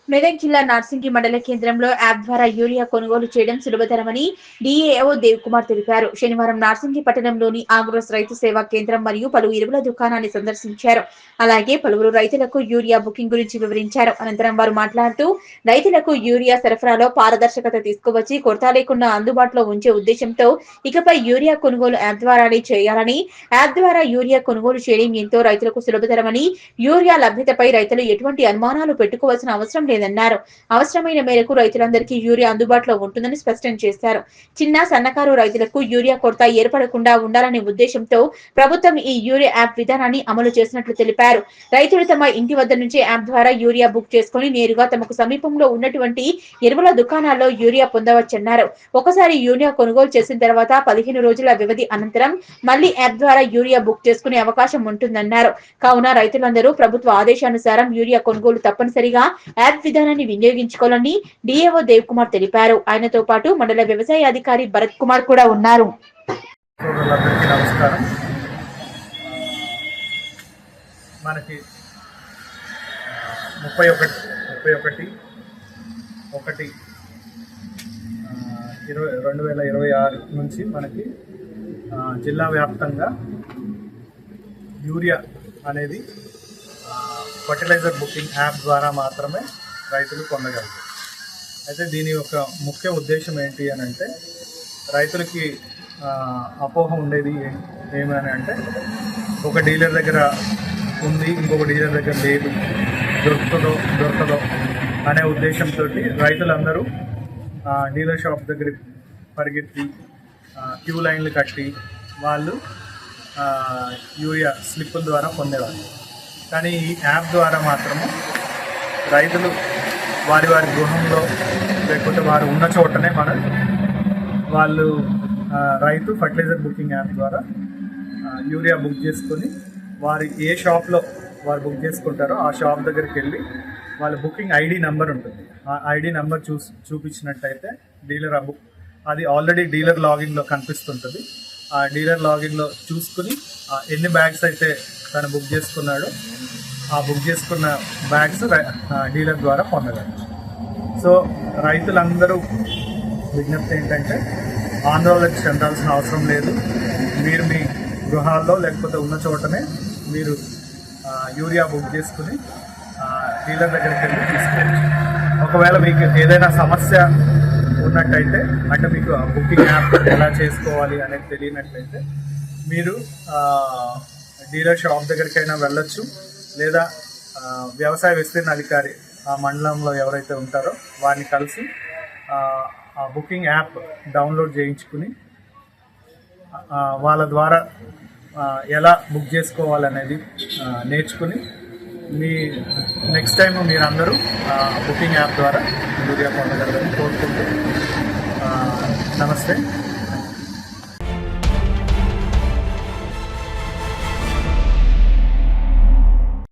మెదక్ జిల్లా నార్సింగి మండల కేంద్రంలో యాప్ ద్వారా యూరియా కొనుగోలు చేయడం సులభతరమని డీఏఓ దేవ్కుమార్ తెలిపారు. శనివారం నార్సింగి పట్టణంలోని ఆగ్రోస్ రైతు సేవా కేంద్రం మరియు పలు ఎరువుల దుకాణాన్ని సందర్శించారు. అలాగే పలువురు రైతులకు యూరియా బుకింగ్ గురించి వివరించారు. అనంతరం వారు మాట్లాడుతూ రైతులకు యూరియా సరఫరాలో పారదర్శకత తీసుకువచ్చి కొరత లేకుండా అందుబాటులో ఉంచే ఉద్దేశంతో ఇకపై యూరియా కొనుగోలు యాప్ ద్వారానే చేయాలని, యాప్ ద్వారా యూరియా కొనుగోలు చేయడం ఎంతో రైతులకు సులభతరమని, యూరియా లభ్యతపై రైతులు ఎటువంటి అనుమానాలు పెట్టుకోవాల్సిన అవసరం లేదన్నారు. అవసరమైన మేరకు రైతులందరికీ యూరియా అందుబాటులో ఉంటుందని స్పష్టం చేశారు. చిన్న సన్నకారు రైతులకు యూరియా కొరత ఏర్పడకుండా ఉండాలనే ఉద్దేశంతో ప్రభుత్వం ఈ యూరియా యాప్ విధానాన్ని అమలు చేసినట్లు తెలిపారు. రైతులు తమ ఇంటి వద్ద నుంచే యాప్ ద్వారా యూరియా బుక్ చేసుకుని నేరుగా తమకు సమీపంలో ఉన్నటువంటి ఎరువుల దుకాణాల్లో యూరియా పొందవచ్చన్నారు. ఒకసారి యూరియా కొనుగోలు చేసిన తర్వాత 15 రోజుల వ్యవధి అనంతరం మళ్లీ యాప్ ద్వారా యూరియా బుక్ చేసుకునే అవకాశం ఉంటుందన్నారు. కావున రైతులందరూ ప్రభుత్వ ఆదేశానుసారం యూరియా కొనుగోలు తప్పనిసరిగా యాప్ విధానాన్ని వినియోగించుకోవాలని డిఏఓ దేవ్కుమార్ తెలిపారు. ఆయనతో పాటు మండల వ్యవసాయ అధికారి భరత్ కుమార్ కూడా ఉన్నారు. నమస్కారం. మనకి 31/1/2026 నుంచి మనకి జిల్లా వ్యాప్తంగా యూరియా అనేది ఫర్టిలైజర్ బుకింగ్ యాప్ ద్వారా మాత్రమే రైతులు పొందగలరు. అయితే దీని యొక్క ముఖ్య ఉద్దేశం ఏంటి అని అంటే, రైతులకి అపోహ ఉండేది ఏమని అంటే, ఒక డీలర్ దగ్గర ఉంది, ఇంకొక డీలర్ దగ్గర లేదు, దొరకదో అనే ఉద్దేశంతో రైతులందరూ డీలర్ షాప్ దగ్గర పరిగెత్తి క్యూ లైన్లు కట్టి వాళ్ళు యూరియా స్లిప్పుల ద్వారా పొందేవారు. కానీ ఈ యాప్ ద్వారా మాత్రము రైతులు వారి గృహంలో లేకపోతే వారు ఉన్న చోటనే వాళ్ళు రైతు ఫర్టిలైజర్ బుకింగ్ యాప్ ద్వారా యూరియా బుక్ చేసుకొని వారు ఏ షాప్లో వారు బుక్ చేసుకుంటారో ఆ షాప్ దగ్గరికి వెళ్ళి వాళ్ళ బుకింగ్ ఐడి నెంబర్ ఉంటుంది. ఆ ఐడి నెంబర్ చూపించినట్టయితే డీలర్ అది ఆల్రెడీ డీలర్ లాగిన్లో కనిపిస్తుంటుంది. ఆ డీలర్ లాగిన్లో చూసుకుని ఎన్ని బ్యాగ్స్ అయితే తను బుక్ చేసుకున్నాడో ఆ బుక్ చేసుకున్న బ్యాగ్స్ డీలర్ ద్వారా పొందగలరు. సో రైతులందరూ విజ్ఞప్తి ఏంటంటే, ఆందోళన చెందాల్సిన అవసరం లేదు. మీరు మీ గృహాల్లో లేకపోతే ఉన్న చోటనే మీరు యూరియా బుక్ చేసుకుని డీలర్ దగ్గరికి వెళ్ళి తీసుకోవచ్చు. ఒకవేళ మీకు ఏదైనా సమస్య ఉన్నట్టయితే, అంటే మీకు బుకింగ్ యాప్ ఎలా చేసుకోవాలి అనేది తెలియనట్లయితే మీరు డీలర్ షాప్ దగ్గరికైనా వెళ్ళొచ్చు, లేదా వ్యవసాయ విస్తీర్ణ అధికారి ఆ మండలంలో ఎవరైతే ఉంటారో వారిని కలిసి ఆ బుకింగ్ యాప్ డౌన్లోడ్ చేయించుకుని వాళ్ళ ద్వారా ఎలా బుక్ చేసుకోవాలనేది నేర్చుకుని మీ నెక్స్ట్ టైం మీరందరూ బుకింగ్ యాప్ ద్వారా యూరియా పొందగలరని కోరుకుంటూ నమస్తే.